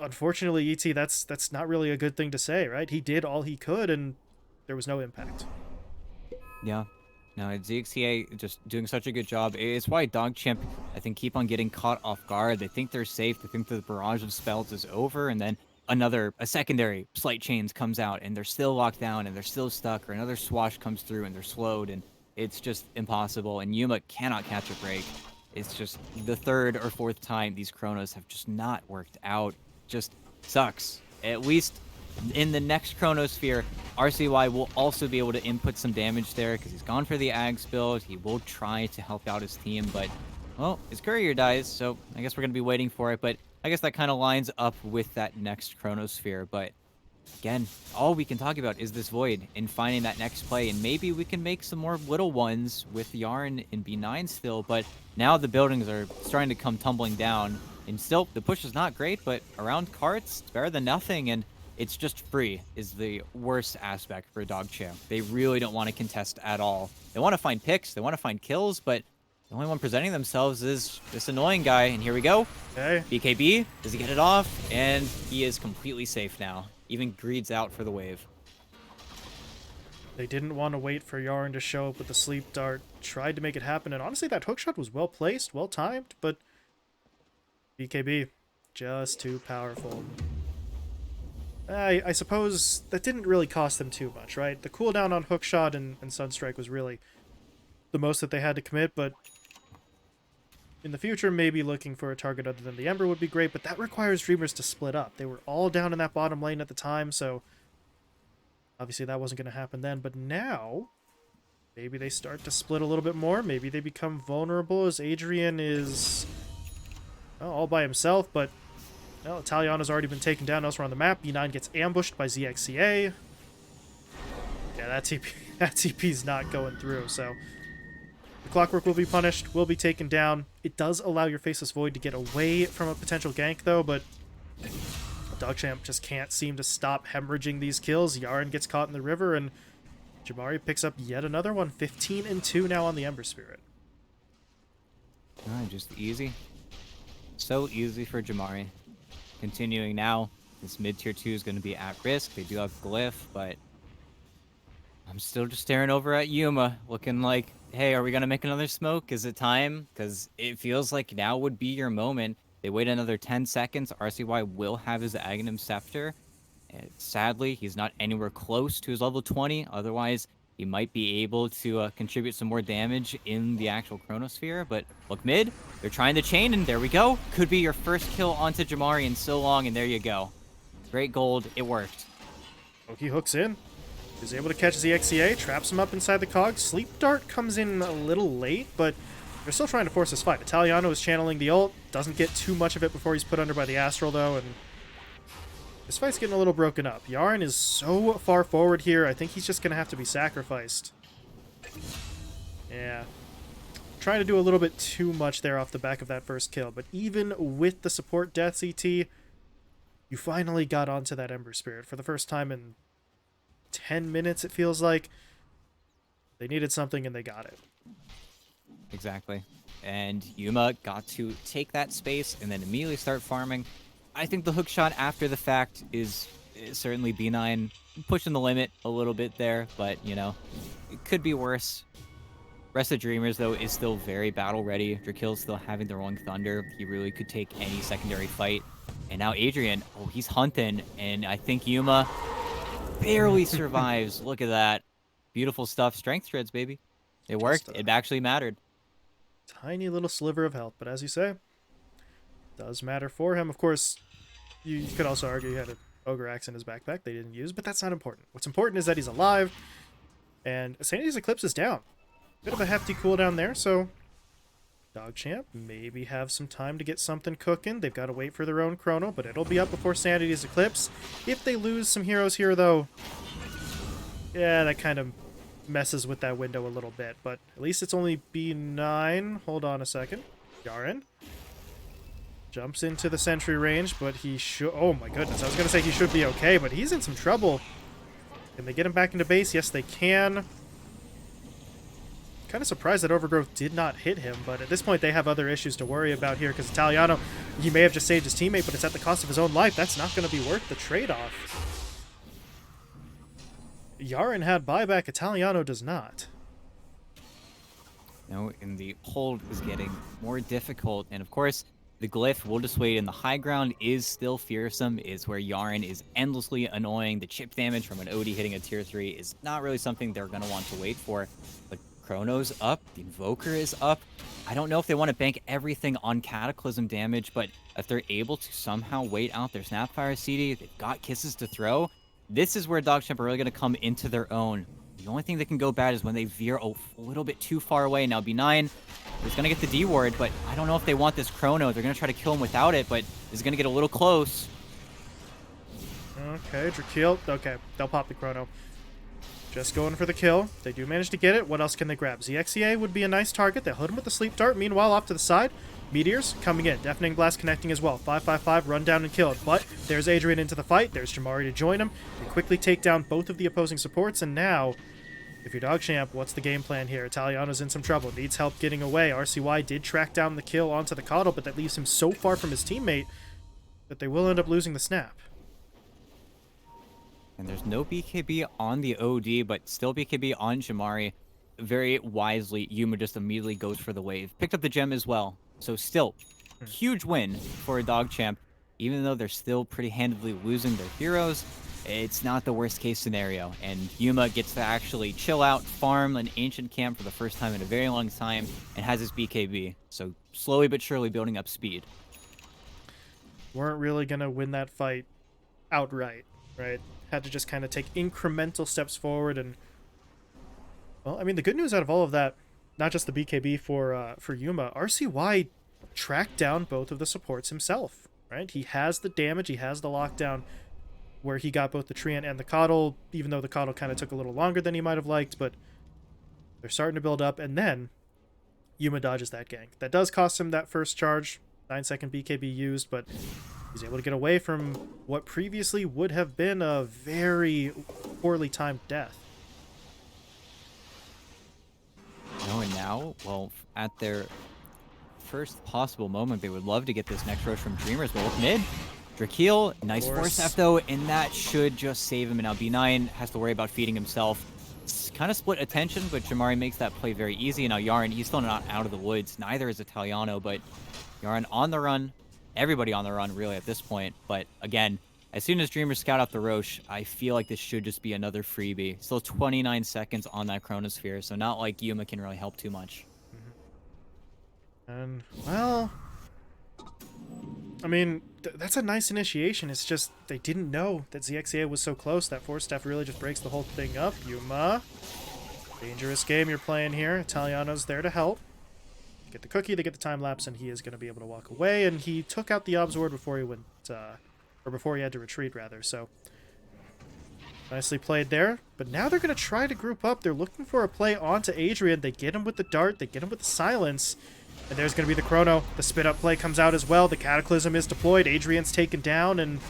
unfortunately, ET, that's not really a good thing to say, right? He did all he could, and there was no impact. Yeah. No, ZXCA just doing such a good job. It's why DogChamp, I think, keep on getting caught off guard. They think they're safe. They think the barrage of spells is over, and then a secondary Slight Chains comes out, and they're still locked down, and they're still stuck, or another Swash comes through, and they're slowed, and it's just impossible. And Yuma cannot catch a break. It's just the third or fourth time these Chronos have just not worked out. Just sucks. At least in the next Chronosphere, RCY will also be able to input some damage there because he's gone for the Ags build. He will try to help out his team, but, well, his courier dies, so I guess we're going to be waiting for it. But I guess that kind of lines up with that next Chronosphere. But, again, all we can talk about is this Void and finding that next play. And maybe we can make some more little ones with Yarn and B9 still. But now the buildings are starting to come tumbling down. And still, the push is not great, but around carts, it's better than nothing. And it's just free is the worst aspect for DogChamp. They really don't want to contest at all. They want to find picks, they want to find kills, but the only one presenting themselves is this annoying guy. And here we go. Okay. BKB, does he get it off? And he is completely safe now. Even Greed's out for the wave. They didn't want to wait for Yarn to show up with the Sleep Dart. Tried to make it happen, and honestly, that hookshot was well placed, well timed, but BKB, just too powerful. I suppose that didn't really cost them too much, right? The cooldown on Hookshot and Sunstrike was really the most that they had to commit, but in the future, maybe looking for a target other than the Ember would be great, but that requires Dreamers to split up. They were all down in that bottom lane at the time, so obviously that wasn't going to happen then, but now maybe they start to split a little bit more. Maybe they become vulnerable as Adrian is all by himself, but well, Italiano's already been taken down elsewhere on the map. B9 gets ambushed by ZXCA. Yeah, that TP's not going through, so the Clockwork will be punished, will be taken down. It does allow your Faceless Void to get away from a potential gank, though, but DogChamp just can't seem to stop hemorrhaging these kills. Yarn gets caught in the river, and Jamari picks up yet another one. 15-2 now on the Ember Spirit. Just easy. So easy for Jamari. Continuing now, this mid-tier 2 is going to be at risk. They do have Glyph, but I'm still just staring over at Yuma, looking like, hey, are we going to make another smoke? Is it time? Because it feels like now would be your moment. They wait another 10 seconds. RCY will have his Aghanim Scepter. And sadly, he's not anywhere close to his level 20. Otherwise, He might be able to contribute some more damage in the actual Chronosphere, but look mid. They're trying to chain, and there we go. Could be your first kill onto Jamari in so long, and there you go. Great gold. It worked. Loki hooks in. He's able to catch ZXCA, traps him up inside the cog. Sleep Dart comes in a little late, but they're still trying to force this fight. Italiano is channeling the ult. Doesn't get too much of it before he's put under by the Astral, though, and this fight's getting a little broken up. Yaren is so far forward here, I think he's just going to have to be sacrificed. Yeah. Trying to do a little bit too much there off the back of that first kill, but even with the support death, CT, you finally got onto that Ember Spirit for the first time in 10 minutes, it feels like. They needed something, and they got it. Exactly. And Yuma got to take that space and then immediately start farming. I think the hook shot after the fact is certainly B9 pushing the limit a little bit there, but, you know, it could be worse. Rest of Dreamers, though, is still very battle-ready. Drakil's still having the Rolling Thunder. He really could take any secondary fight. And now Adrian, oh, he's hunting, and I think Yuma barely survives. Look at that. Beautiful stuff. Strength shreds, baby. It worked. It actually mattered. Tiny little sliver of health, but as you say, does matter for him. Of course, you could also argue he had an Ogre Axe in his backpack they didn't use, but that's not important. What's important is that he's alive, and Sanity's Eclipse is down. Bit of a hefty cooldown there, so DogChamp maybe have some time to get something cooking. They've got to wait for their own chrono, but it'll be up before Sanity's Eclipse. If they lose some heroes here, though, yeah, that kind of messes with that window a little bit, but at least it's only B9. Hold on a second. Yaren jumps into the sentry range, but he should... Oh my goodness, I was going to say he should be okay, but he's in some trouble. Can they get him back into base? Yes, they can. Kind of surprised that Overgrowth did not hit him, but at this point they have other issues to worry about here, because Italiano, he may have just saved his teammate, but it's at the cost of his own life. That's not going to be worth the trade-off. Yaren had buyback, Italiano does not. No, and the hold is getting more difficult, and of course, the glyph will dissuade, and the high ground is still fearsome, is where Yaren is endlessly annoying. The chip damage from an OD hitting a tier 3 is not really something they're going to want to wait for, but Chrono's up, the Invoker is up. I don't know if they want to bank everything on Cataclysm damage, but if they're able to somehow wait out their Snapfire CD, they've got kisses to throw. This is where DogChamp are really going to come into their own. The only thing that can go bad is when they veer a little bit too far away. Now B9 is going to get the D ward, but I don't know if they want this Chrono. They're going to try to kill him without it, but is going to get a little close. Okay, Drakil. Okay, they'll pop the Chrono. Just going for the kill. They do manage to get it. What else can they grab? ZXCA would be a nice target. They'll hit him with the Sleep Dart. Meanwhile, off to the side, Meteors coming in. Deafening Blast connecting as well. 555, run down and killed. But there's Adrian into the fight. There's Jamari to join him. They quickly take down both of the opposing supports. And now, if you're DogChamp, what's the game plan here? Italiano's in some trouble. Needs help getting away. RCY did track down the kill onto the Coddle, but that leaves him so far from his teammate that they will end up losing the snap. And there's no BKB on the OD, but still BKB on Jamari. Very wisely, Yuma just immediately goes for the wave. Picked up the gem as well. So still, huge win for a DogChamp. Even though they're still pretty handedly losing their heroes, it's not the worst case scenario. And Yuma gets to actually chill out, farm an ancient camp for the first time in a very long time, and has his BKB. So slowly but surely building up speed. Weren't really going to win that fight outright, right? Had to just kind of take incremental steps forward. And, well, I mean, the good news out of all of that, not just the BKB for Yuma, RCY tracked down both of the supports himself, right? He has the damage, he has the lockdown, where he got both the Treant and the Coddle, even though the Coddle kind of took a little longer than he might have liked, but they're starting to build up, and then Yuma dodges that gank. That does cost him that first charge, 9-second BKB used, but he's able to get away from what previously would have been a very poorly timed death. No, and now, well, at their first possible moment, they would love to get this next rush from Dreamers, but with mid, Drakil, nice force F though, and that should just save him. And now B9 has to worry about feeding himself. It's kind of split attention, but Jamari makes that play very easy. And now Yaren, he's still not out of the woods. Neither is Italiano, but Yaren on the run. Everybody on the run, really, at this point. But again, as soon as Dreamers scout out the Roche, I feel like this should just be another freebie. Still 29 seconds on that Chronosphere, so not like Yuma can really help too much. And, well, I mean, that's a nice initiation. It's just they didn't know that ZXEA was so close. That force staff really just breaks the whole thing up. Yuma, dangerous game you're playing here. Italiano's there to help. Get the cookie, they get the time lapse, and he is going to be able to walk away. And he took out the Obs Ward before he went, or before he had to retreat, rather. So nicely played there. But now they're going to try to group up. They're looking for a play onto Adrian. They get him with the dart. They get him with the silence. And there's going to be the chrono. The spit-up play comes out as well. The Cataclysm is deployed. Adrian's taken down, and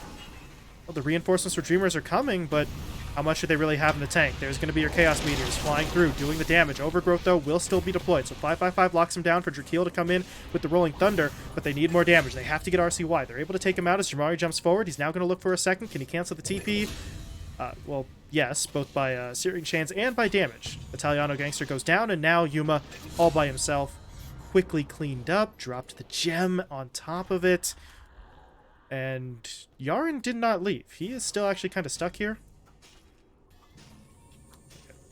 well, the reinforcements for Dreamers are coming, but how much do they really have in the tank? There's going to be your Chaos Meteors flying through, doing the damage. Overgrowth, though, will still be deployed. So 555 locks him down for Drakeel to come in with the Rolling Thunder, but they need more damage. They have to get RCY. They're able to take him out as Jamari jumps forward. He's now going to look for a second. Can he cancel the TP? Well, yes, both by Searing Chains and by damage. Italiano Gangster goes down, and now Yuma, all by himself, quickly cleaned up, dropped the gem on top of it, and Yaren did not leave. He is still actually kind of stuck here.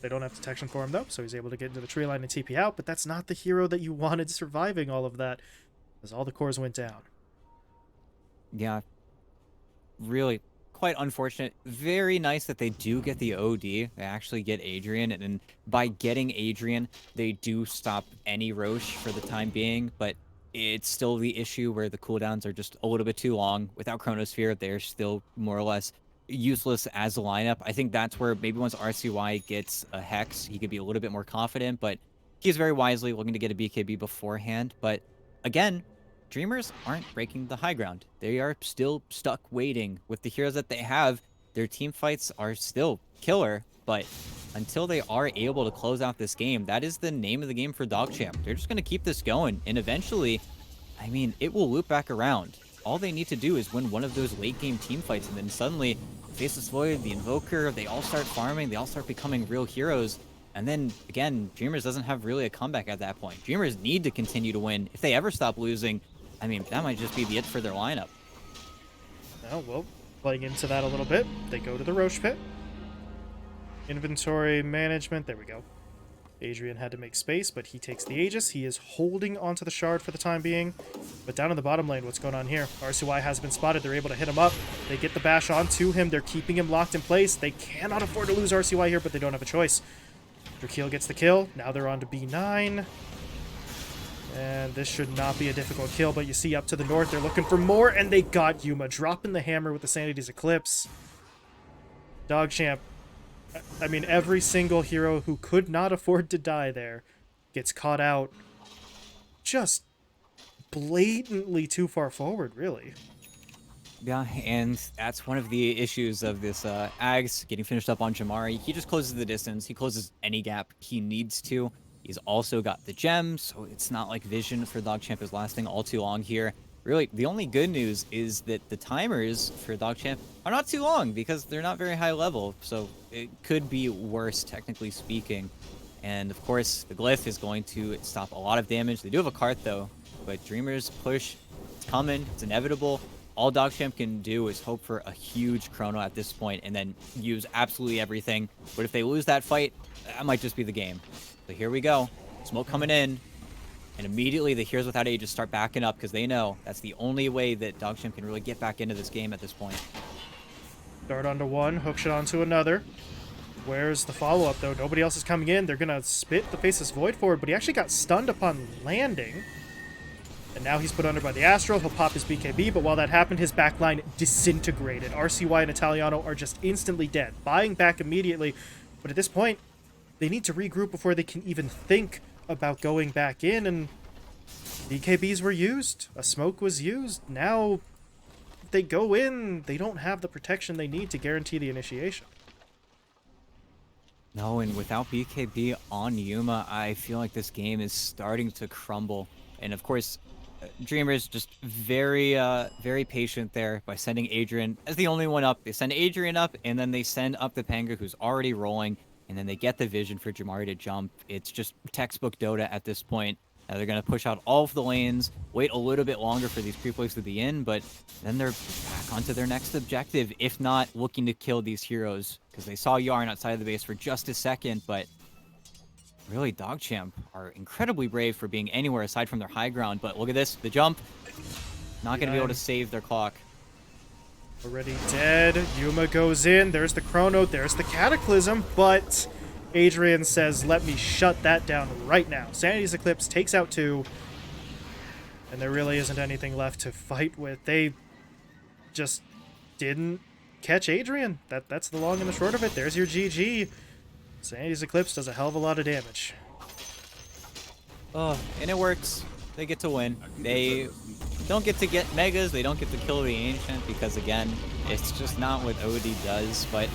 They don't have detection for him, though, so he's able to get into the tree line and TP out, but that's not the hero that you wanted surviving all of that, as all the cores went down. Yeah, really quite unfortunate. Very nice that they do get the OD. They actually get Adrian, and by getting Adrian, they do stop any Roche for the time being, but it's still the issue where the cooldowns are just a little bit too long. Without Chronosphere, they're still more or less useless as a lineup. I think that's where maybe once RCY gets a Hex, he could be a little bit more confident, but he's very wisely looking to get a BKB beforehand. But again, Dreamers aren't breaking the high ground. They are still stuck waiting with the heroes that they have. Their team fights are still killer, but until they are able to close out this game, that is the name of the game for DogChamp. They're just going to keep this going, and eventually, I mean, it will loop back around. All they need to do is win one of those late game team fights, and then suddenly, Faceless Void, the Invoker, they all start farming, they all start becoming real heroes. And then, again, Dreamers doesn't have really a comeback at that point. Dreamers need to continue to win. If they ever stop losing, I mean, that might just be the it for their lineup. Oh, well, playing into that a little bit, they go to the Roche Pit. Inventory management, there we go. Adrian had to make space, but he takes the Aegis. He is holding onto the shard for the time being. But down in the bottom lane, what's going on here? RCY has been spotted. They're able to hit him up. They get the bash onto him. They're keeping him locked in place. They cannot afford to lose RCY here, but they don't have a choice. Drakeel gets the kill. Now they're on to B9. And this should not be a difficult kill, but you see up to the north, they're looking for more, and they got Yuma, dropping the hammer with the Sanity's Eclipse. DogChamp, I mean, every single hero who could not afford to die there gets caught out just blatantly too far forward, really. Yeah, and that's one of the issues of this Ags getting finished up on Jamari. He just closes the distance. He closes any gap he needs to. He's also got the gems, so it's not like vision for DogChamp is lasting all too long here. Really, the only good news is that the timers for DogChamp are not too long because they're not very high level, so it could be worse, technically speaking. And of course, the Glyph is going to stop a lot of damage. They do have a cart, though, but Dreamers push. It's coming. It's inevitable. All DogChamp can do is hope for a huge chrono at this point and then use absolutely everything. But if they lose that fight, that might just be the game. So here we go. Smoke coming in. And immediately the Heroes Without Aegis start backing up because they know that's the only way that DogChamp can really get back into this game at this point. Dart onto one, hookshot onto another. Where's the follow-up, though? Nobody else is coming in. They're going to spit the Faceless Void forward, but he actually got stunned upon landing. And now he's put under by the Astral. He'll pop his BKB, but while that happened, his backline disintegrated. RCY and Italiano are just instantly dead, buying back immediately. But at this point, they need to regroup before they can even think about going back in, and BKBs were used. A smoke was used. Now, if they go in, they don't have the protection they need to guarantee the initiation. No, and without BKB on Yuma, I feel like this game is starting to crumble. And of course, Dreamers just very patient there by sending Adrian as the only one up. They send Adrian up, and then they send up the Panga, who's already rolling, and then they get the vision for Jamari to jump. It's just textbook Dota at this point. Now they're going to push out all of the lanes, wait a little bit longer for these creep waves to be in, but then they're back onto their next objective, if not looking to kill these heroes, because they saw Yarn outside of the base for just a second, but really DogChamp are incredibly brave for being anywhere aside from their high ground. But look at this, the jump, not going to be able to save their clock. Already dead. Yuma goes in. There's the Chrono. There's the Cataclysm. But Adrian says, let me shut that down right now. Sanity's Eclipse takes out 2. And there really isn't anything left to fight with. They just didn't catch Adrian. That's the long and the short of it. There's your GG. Sanity's Eclipse does a hell of a lot of damage. Oh, and it works. They get to win. They don't get to get megas. They don't get to kill the Ancient because, again, it's just not what OD does. But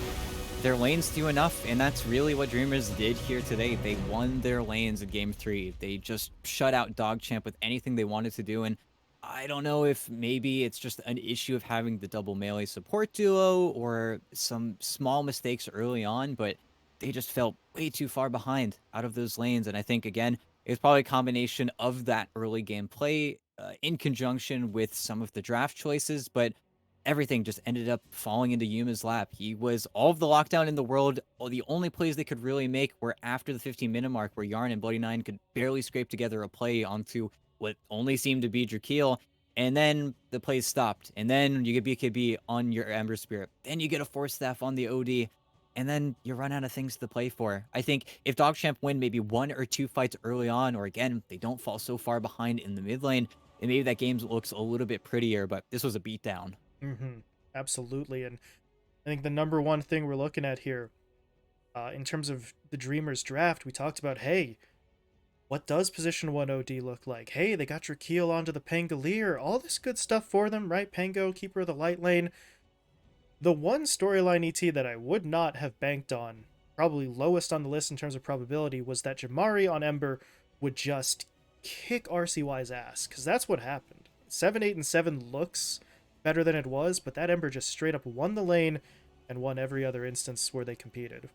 their lanes do enough, and that's really what Dreamers did here today. They won their lanes in Game 3. They just shut out DogChamp with anything they wanted to do, and I don't know if maybe it's just an issue of having the double melee support duo or some small mistakes early on, but they just fell way too far behind out of those lanes. And I think, again, it's probably a combination of that early game play in conjunction with some of the draft choices, but everything just ended up falling into Yuma's lap. He was all of the lockdown in the world. The only plays they could really make were after the 15-minute mark, where Yarn and Bloody Nine could barely scrape together a play onto what only seemed to be Drakeel, and then the plays stopped. And then you get BKB on your Ember Spirit. Then you get a Force Staff on the OD, and then you run out of things to play for. I think if DogChamp win maybe 1 or 2 fights early on, or again, they don't fall so far behind in the mid lane, and maybe that game looks a little bit prettier, but this was a beatdown. Absolutely. And I think the number one thing we're looking at here, in terms of the Dreamers draft, we talked about, hey, what does position 1 OD look like? Hey, they got Drakeel onto the Pangolier. All this good stuff for them, right? Pango, Keeper of the Light Lane. The one storyline ET that I would not have banked on, probably lowest on the list in terms of probability, was that Jamari on Ember would just kick RCY's ass, because that's what happened. 7, 8, and 7 looks better than it was, but that Ember just straight up won the lane and won every other instance where they competed.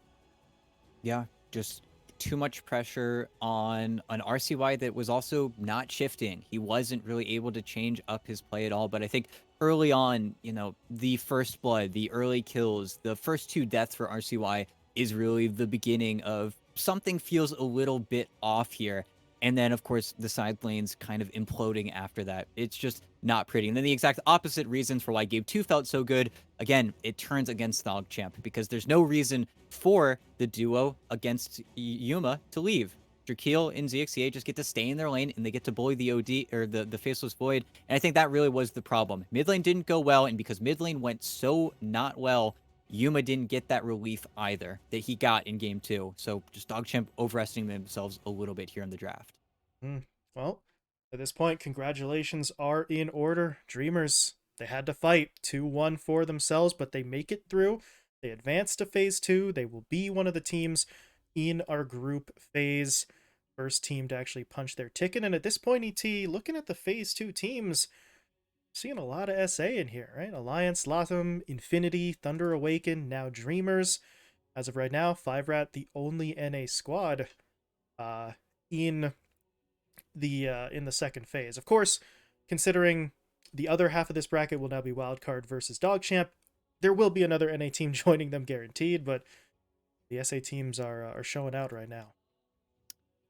Yeah, just too much pressure on an RCY that was also not shifting. He wasn't really able to change up his play at all, but I think early on, you know, the first blood, the early kills, the first 2 deaths for RCY is really the beginning of something feels a little bit off here. And then, of course, the side lanes kind of imploding after that. It's just not pretty. And then the exact opposite reasons for why Game 2 felt so good, again, it turns against DogChamp because there's no reason for the duo against Yuma to leave. Drakeel and ZXCA just get to stay in their lane, and they get to bully the OD, or the Faceless Void. And I think that really was the problem. Mid lane didn't go well, and because mid lane went so not well, Yuma didn't get that relief either that he got in Game 2. So just DogChamp overestimating themselves a little bit here in the draft. Well, at this point, congratulations are in order. Dreamers, they had to fight 2-1 for themselves, but they make it through. They advance to Phase 2. They will be one of the teams in our group phase. First team to actually punch their ticket. And at this point, ET, looking at the Phase 2 teams, seeing a lot of SA in here, right? Alliance, Latham, Infinity, Thunder Awaken, now Dreamers. As of right now, 5rat, the only NA squad in the second phase. Of course, considering the other half of this bracket will now be Wildcard versus DogChamp, there will be another NA team joining them guaranteed, but the SA teams are showing out right now.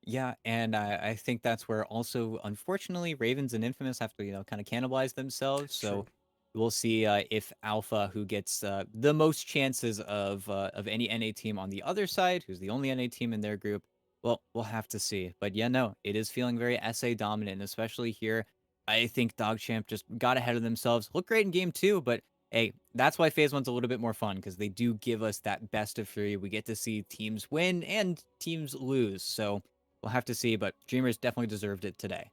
Yeah, and I think that's where also, unfortunately, Ravens and Infamous have to, you know, kind of cannibalize themselves. So True. we'll see if Alpha, who gets the most chances of any NA team on the other side, who's the only NA team in their group, well, we'll have to see. But yeah, no, it is feeling very SA dominant, and especially here. I think DogChamp just got ahead of themselves. Looked great in Game 2, but hey, that's why Phase 1's a little bit more fun, because they do give us that best of 3. We get to see teams win and teams lose. So we'll have to see, but Dreamers definitely deserved it today.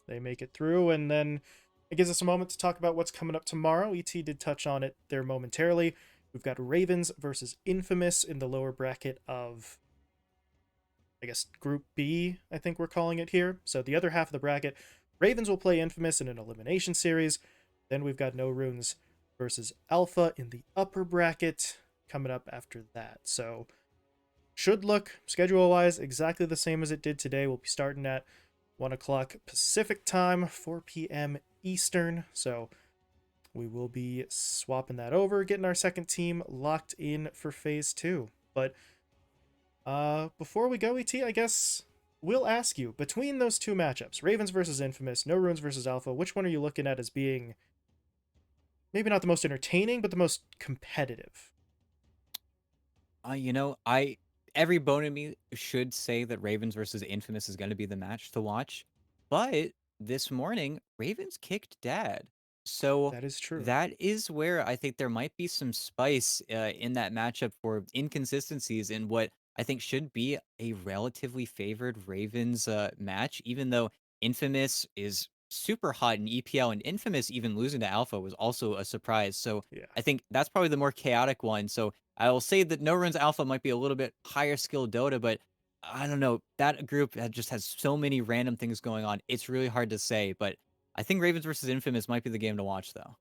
They make it through, and then it gives us a moment to talk about what's coming up tomorrow. ET did touch on it there momentarily. We've got Ravens versus Infamous in the lower bracket of, I guess, Group B, I think we're calling it here. So the other half of the bracket, Ravens will play Infamous in an elimination series. Then we've got No Runes versus Alpha in the upper bracket coming up after that. So should look, schedule-wise, exactly the same as it did today. We'll be starting at 1 o'clock Pacific time, 4 p.m. Eastern. So we will be swapping that over, getting our second team locked in for phase 2. But before we go, ET, I guess we'll ask you, between those two matchups, Ravens versus Infamous, No Runes versus Alpha, which one are you looking at as being maybe not the most entertaining, but the most competitive? You know, I every bone in me should say that Ravens versus Infamous is going to be the match to watch, but this morning Ravens kicked Dad, so That is true. that is where I think there might be some spice in that matchup for inconsistencies in what I think should be a relatively favored Ravens match, even though Infamous is super hot in EPL and Infamous even losing to Alpha was also a surprise. So Yeah. I think that's probably the more chaotic one. So I will say that No Runs Alpha might be a little bit higher skill Dota, but I don't know. That group just has so many random things going on. It's really hard to say, but I think Ravens versus Infamous might be the game to watch, though.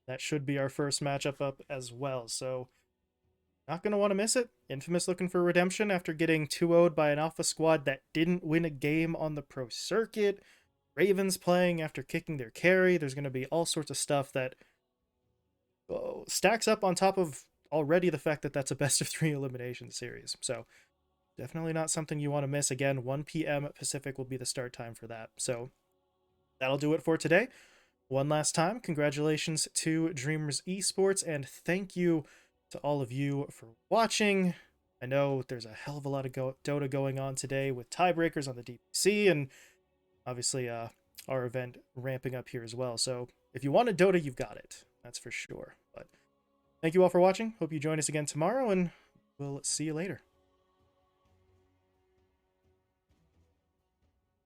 That should be our first matchup up as well. So not going to want to miss it. Infamous looking for redemption after getting 2-0'd by an Alpha squad that didn't win a game on the pro circuit. Ravens playing after kicking their carry. There's going to be all sorts of stuff that stacks up on top of already the fact that that's a best of 3 elimination series. So definitely not something you want to miss. Again, 1 p.m. Pacific will be the start time for that. So that'll do it for today. One last time, congratulations to Dreamers Esports, and thank you to all of you for watching. I know there's a hell of a lot of Dota going on today with tiebreakers on the DPC, and obviously our event ramping up here as well. So if you want a Dota, you've got it. That's for sure. But thank you all for watching. Hope you join us again tomorrow, and we'll see you later.